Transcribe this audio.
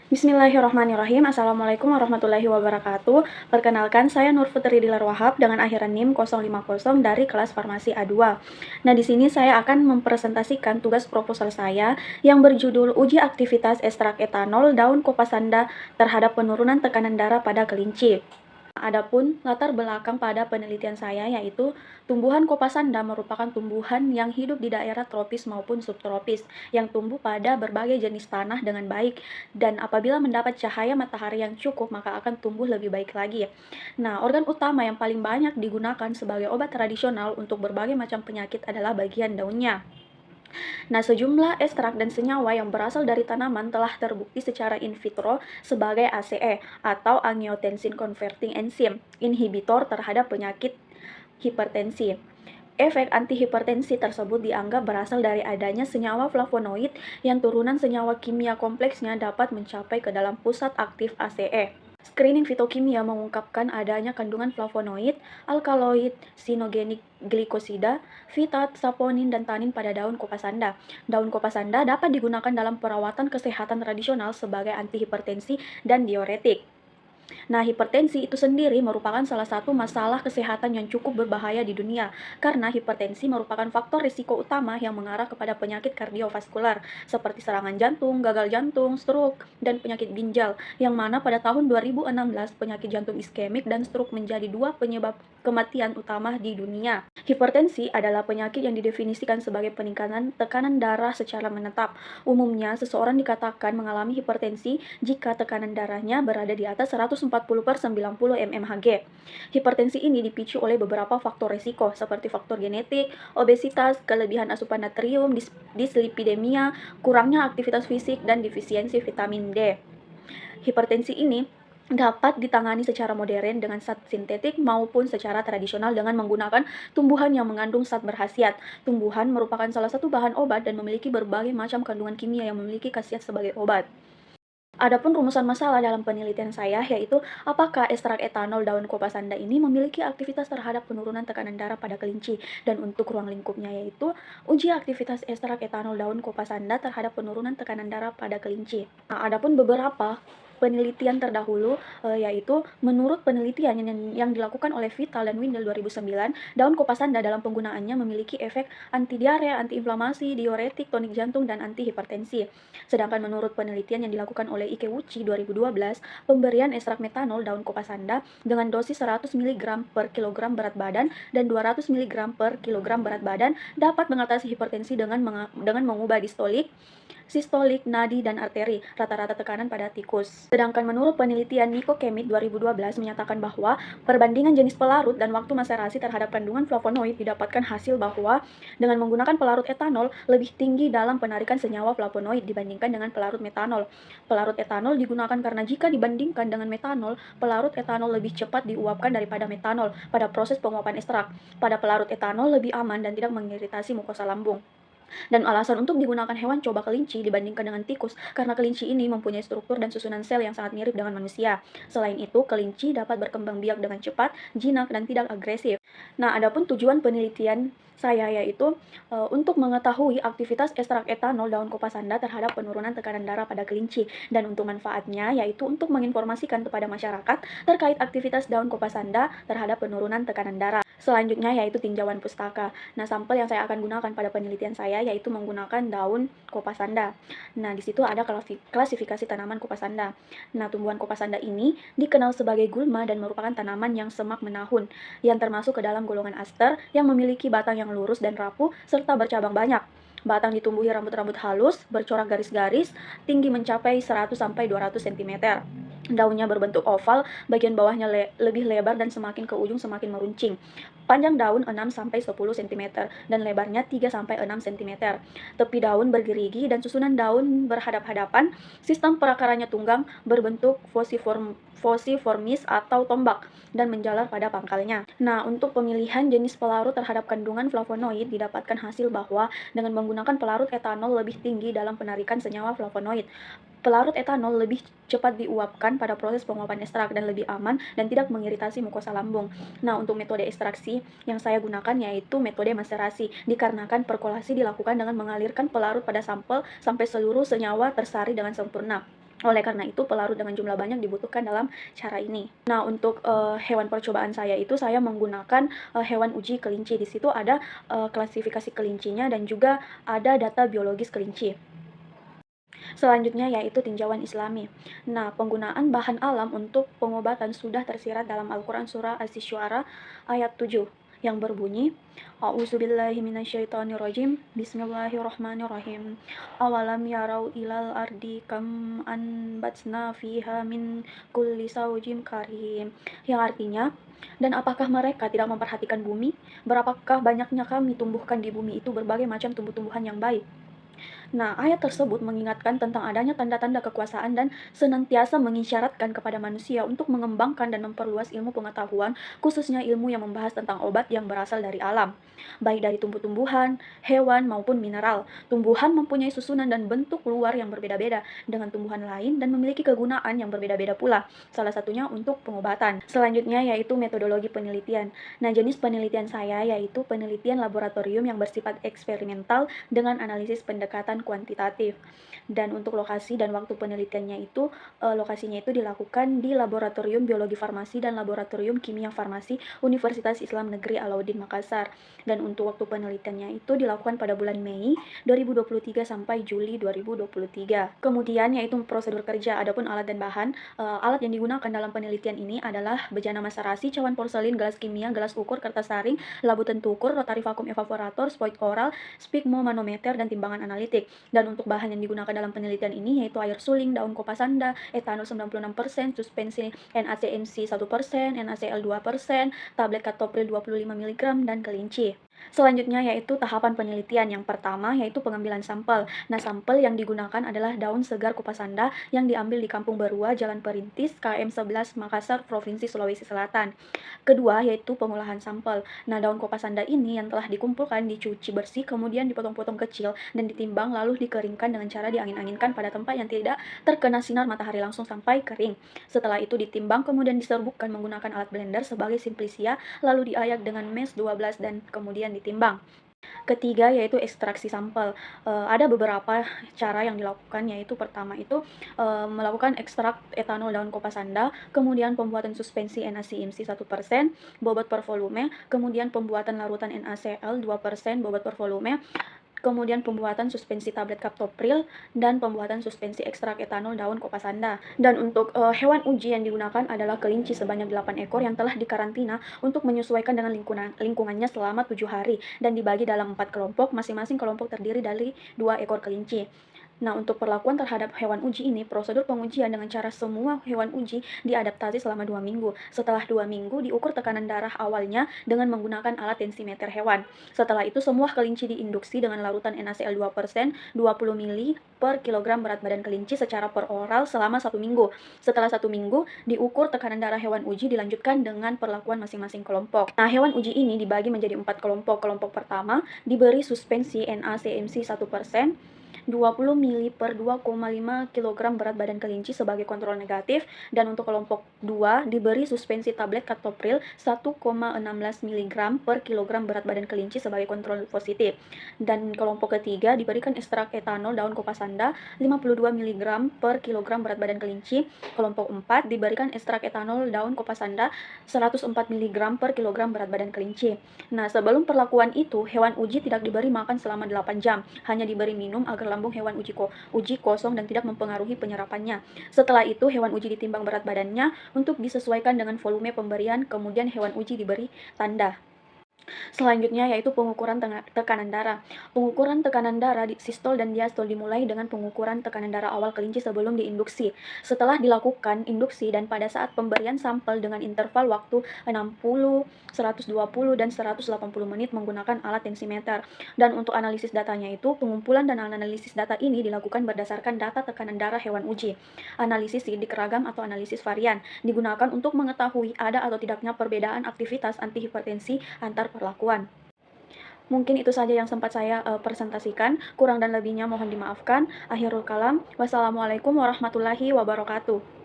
Bismillahirrahmanirrahim. Assalamualaikum warahmatullahi wabarakatuh. Perkenalkan, saya Nur Putri Dilar Wahab dengan akhiran NIM 050 dari kelas Farmasi A2. Nah, di sini saya akan mempresentasikan tugas proposal saya yang berjudul Uji Aktivitas Ekstrak Etanol Daun Kopasanda terhadap Penurunan Tekanan Darah pada Kelinci. Adapun latar belakang pada penelitian saya yaitu tumbuhan kopasanda merupakan tumbuhan yang hidup di daerah tropis maupun subtropis yang tumbuh pada berbagai jenis tanah dengan baik, dan apabila mendapat cahaya matahari yang cukup maka akan tumbuh lebih baik lagi. Nah, organ utama yang paling banyak digunakan sebagai obat tradisional untuk berbagai macam penyakit adalah bagian daunnya. Nah, sejumlah ekstrak dan senyawa yang berasal dari tanaman telah terbukti secara in vitro sebagai ACE atau angiotensin converting enzyme inhibitor terhadap penyakit hipertensi. Efek antihipertensi tersebut dianggap berasal dari adanya senyawa flavonoid yang turunan senyawa kimia kompleksnya dapat mencapai ke dalam pusat aktif ACE. Screening fitokimia mengungkapkan adanya kandungan flavonoid, alkaloid, sinogenik glikosida, fitat, saponin, dan tanin pada daun kopasanda. Daun kopasanda dapat digunakan dalam perawatan kesehatan tradisional sebagai antihipertensi dan diuretik. Nah, hipertensi itu sendiri merupakan salah satu masalah kesehatan yang cukup berbahaya di dunia, karena hipertensi merupakan faktor risiko utama yang mengarah kepada penyakit kardiovaskular, seperti serangan jantung, gagal jantung, stroke, dan penyakit ginjal, yang mana pada tahun 2016 penyakit jantung iskemik dan stroke menjadi dua penyebab kematian utama di dunia. Hipertensi adalah penyakit yang didefinisikan sebagai peningkatan tekanan darah secara menetap. Umumnya, seseorang dikatakan mengalami hipertensi jika tekanan darahnya berada di atas 140/90 mmHg. Hipertensi ini dipicu oleh beberapa faktor risiko seperti faktor genetik, obesitas, kelebihan asupan natrium, dislipidemia, kurangnya aktivitas fisik, dan defisiensi vitamin D. Hipertensi ini dapat ditangani secara modern dengan zat sintetik maupun secara tradisional dengan menggunakan tumbuhan yang mengandung zat berkhasiat. Tumbuhan merupakan salah satu bahan obat dan memiliki berbagai macam kandungan kimia yang memiliki khasiat sebagai obat. Adapun rumusan masalah dalam penelitian saya yaitu apakah ekstrak etanol daun kopasanda ini memiliki aktivitas terhadap penurunan tekanan darah pada kelinci, dan untuk ruang lingkupnya yaitu uji aktivitas ekstrak etanol daun kopasanda terhadap penurunan tekanan darah pada kelinci. Nah, adapun beberapa penelitian terdahulu yaitu menurut penelitian yang dilakukan oleh Vital dan Windel 2009, daun kopasanda dalam penggunaannya memiliki efek anti-diare, antiinflamasi, diuretik, tonik jantung, dan anti-hipertensi. Sedangkan menurut penelitian yang dilakukan oleh Ikeuchi 2012, pemberian ekstrak metanol daun kopasanda dengan dosis 100 mg per kilogram berat badan dan 200 mg per kilogram berat badan dapat mengatasi hipertensi dengan mengubah distolik, sistolik, nadi, dan arteri, rata-rata tekanan pada tikus. Sedangkan menurut penelitian Nico Kemit 2012 menyatakan bahwa perbandingan jenis pelarut dan waktu maserasi terhadap kandungan flavonoid didapatkan hasil bahwa dengan menggunakan pelarut etanol lebih tinggi dalam penarikan senyawa flavonoid dibandingkan dengan pelarut metanol. Pelarut etanol digunakan karena jika dibandingkan dengan metanol, pelarut etanol lebih cepat diuapkan daripada metanol pada proses penguapan ekstrak. Pada pelarut etanol lebih aman dan tidak mengiritasi mukosa lambung. Dan alasan untuk digunakan hewan coba kelinci dibandingkan dengan tikus karena kelinci ini mempunyai struktur dan susunan sel yang sangat mirip dengan manusia. Selain itu, kelinci dapat berkembang biak dengan cepat, jinak, dan tidak agresif. Nah, adapun tujuan penelitian saya yaitu untuk mengetahui aktivitas ekstrak etanol daun kopasanda terhadap penurunan tekanan darah pada kelinci, dan untuk manfaatnya yaitu untuk menginformasikan kepada masyarakat terkait aktivitas daun kopasanda terhadap penurunan tekanan darah. Selanjutnya yaitu tinjauan pustaka. Nah, sampel yang saya akan gunakan pada penelitian saya yaitu menggunakan daun kopasanda. Nah, di situ ada klasifikasi tanaman kopasanda. Nah, tumbuhan kopasanda ini dikenal sebagai gulma dan merupakan tanaman yang semak menahun, yang termasuk ke dalam golongan aster yang memiliki batang yang lurus dan rapuh serta bercabang banyak. Batang ditumbuhi rambut-rambut halus, bercorak garis-garis, tinggi mencapai 100-200 cm. Daunnya berbentuk oval, bagian bawahnya lebih lebar dan semakin ke ujung semakin meruncing. Panjang daun 6-10 cm dan lebarnya 3-6 cm. Tepi daun bergerigi dan susunan daun berhadap-hadapan. Sistem perakarannya tunggang, berbentuk fosiformis atau tombak dan menjalar pada pangkalnya. Nah, untuk pemilihan jenis pelarut terhadap kandungan flavonoid didapatkan hasil bahwa dengan menggunakan pelarut etanol lebih tinggi dalam penarikan senyawa flavonoid. Pelarut etanol lebih cepat diuapkan pada proses penguapan ekstrak dan lebih aman dan tidak mengiritasi mukosa lambung. Nah, untuk metode ekstraksi yang saya gunakan yaitu metode maserasi, dikarenakan perkolasi dilakukan dengan mengalirkan pelarut pada sampel sampai seluruh senyawa tersari dengan sempurna. Oleh karena itu, pelarut dengan jumlah banyak dibutuhkan dalam cara ini. Nah, untuk hewan percobaan saya itu saya menggunakan hewan uji kelinci. Di situ ada klasifikasi kelincinya dan juga ada data biologis kelinci. Selanjutnya yaitu tinjauan Islami. Nah, penggunaan bahan alam untuk pengobatan sudah tersirat dalam Al-Quran surah Asy-Syu'ara ayat 7 yang berbunyi, A'udzubillahi minasyaitonirrajim, Bismillahirrahmanirrahim. Awalam yarau ilal ardi kam anbatna fiha min kulli saujim karim. Yang artinya, dan apakah mereka tidak memperhatikan bumi? Berapakah banyaknya kami tumbuhkan di bumi itu berbagai macam tumbuh-tumbuhan yang baik. Nah, ayat tersebut mengingatkan tentang adanya tanda-tanda kekuasaan dan senantiasa mengisyaratkan kepada manusia untuk mengembangkan dan memperluas ilmu pengetahuan, khususnya ilmu yang membahas tentang obat yang berasal dari alam, baik dari tumbuh-tumbuhan, hewan, maupun mineral. Tumbuhan mempunyai susunan dan bentuk luar yang berbeda-beda dengan tumbuhan lain dan memiliki kegunaan yang berbeda-beda pula, salah satunya untuk pengobatan. Selanjutnya yaitu metodologi penelitian. Nah, jenis penelitian saya yaitu penelitian laboratorium yang bersifat eksperimental dengan analisis pendekatan kuantitatif. Dan untuk lokasi dan waktu penelitiannya itu, lokasinya itu dilakukan di Laboratorium Biologi Farmasi dan Laboratorium Kimia Farmasi Universitas Islam Negeri Alauddin Makassar. Dan untuk waktu penelitiannya itu dilakukan pada bulan Mei 2023 sampai Juli 2023. Kemudian yaitu prosedur kerja. Adapun alat dan bahan, alat yang digunakan dalam penelitian ini adalah bejana maserasi, cawan porselin, gelas kimia, gelas ukur, kertas saring, labu tentu ukur, rotary vacuum evaporator, spoit oral, sphygmomanometer, dan timbangan analitik. Dan untuk bahan yang digunakan dalam penelitian ini yaitu air suling, daun kopasanda, etanol 96%, suspensi NaCNC 1%, NaCl 2%, tablet captopril 25 mg, dan kelinci. Selanjutnya yaitu tahapan penelitian. Yang pertama yaitu pengambilan sampel. Nah, sampel yang digunakan adalah daun segar kopasanda yang diambil di Kampung Berua, Jalan Perintis, KM 11, Makassar, Provinsi Sulawesi Selatan. Kedua yaitu pengolahan sampel. Nah, daun kopasanda ini yang telah dikumpulkan dicuci bersih, kemudian dipotong-potong kecil dan ditimbang lalu dikeringkan dengan cara diangin-anginkan pada tempat yang tidak terkena sinar matahari langsung sampai kering. Setelah itu ditimbang kemudian diserbukkan menggunakan alat blender sebagai simplisia, lalu diayak dengan mes 12 dan kemudian ditimbang. Ketiga yaitu ekstraksi sampel. Ada beberapa cara yang dilakukan, yaitu pertama itu melakukan ekstrak etanol daun kopasanda, kemudian pembuatan suspensi NaCNC 1%, bobot per volume, kemudian pembuatan larutan NaCl 2% bobot per volume, kemudian pembuatan suspensi tablet captopril, dan pembuatan suspensi ekstrak etanol daun kopasanda. Dan untuk hewan uji yang digunakan adalah kelinci sebanyak 8 ekor yang telah dikarantina untuk menyesuaikan dengan lingkungannya selama 7 hari dan dibagi dalam 4 kelompok, masing-masing kelompok terdiri dari 2 ekor kelinci. Nah, untuk perlakuan terhadap hewan uji ini, prosedur pengujian dengan cara semua hewan uji diadaptasi selama 2 minggu. Setelah 2 minggu, diukur tekanan darah awalnya dengan menggunakan alat tensimeter hewan. Setelah itu, semua kelinci diinduksi dengan larutan NaCl 2%, 20 ml per kilogram berat badan kelinci secara per oral selama 1 minggu. Setelah 1 minggu, diukur tekanan darah hewan uji dilanjutkan dengan perlakuan masing-masing kelompok. Nah, hewan uji ini dibagi menjadi 4 kelompok. Kelompok pertama diberi suspensi NaCNC 1%, 20 ml per 2,5 kg berat badan kelinci sebagai kontrol negatif, dan untuk kelompok 2 diberi suspensi tablet captopril 1,16 mg per kilogram berat badan kelinci sebagai kontrol positif. Dan kelompok ketiga diberikan ekstrak etanol daun kopasanda 52 mg per kilogram berat badan kelinci. Kelompok 4 diberikan ekstrak etanol daun kopasanda 104 mg per kilogram berat badan kelinci. Nah, sebelum perlakuan itu, hewan uji tidak diberi makan selama 8 jam, hanya diberi minum agar lambung hewan uji kosong dan tidak mempengaruhi penyerapannya. Setelah itu, hewan uji ditimbang berat badannya untuk disesuaikan dengan volume pemberian, kemudian hewan uji diberi tanda. Selanjutnya yaitu pengukuran tekanan darah. Pengukuran tekanan darah di sistol dan diastol dimulai dengan pengukuran tekanan darah awal kelinci sebelum diinduksi. Setelah dilakukan induksi dan pada saat pemberian sampel dengan interval waktu 60, 120, dan 180 menit menggunakan alat tensimeter. Dan untuk analisis datanya itu, pengumpulan dan analisis data ini dilakukan berdasarkan data tekanan darah hewan uji. Analisis sidik ragam atau analisis varian digunakan untuk mengetahui ada atau tidaknya perbedaan aktivitas antihipertensi antar perlakuan. Mungkin itu saja yang sempat saya presentasikan. Kurang dan lebihnya mohon dimaafkan. Akhirul kalam. Wassalamualaikum warahmatullahi wabarakatuh.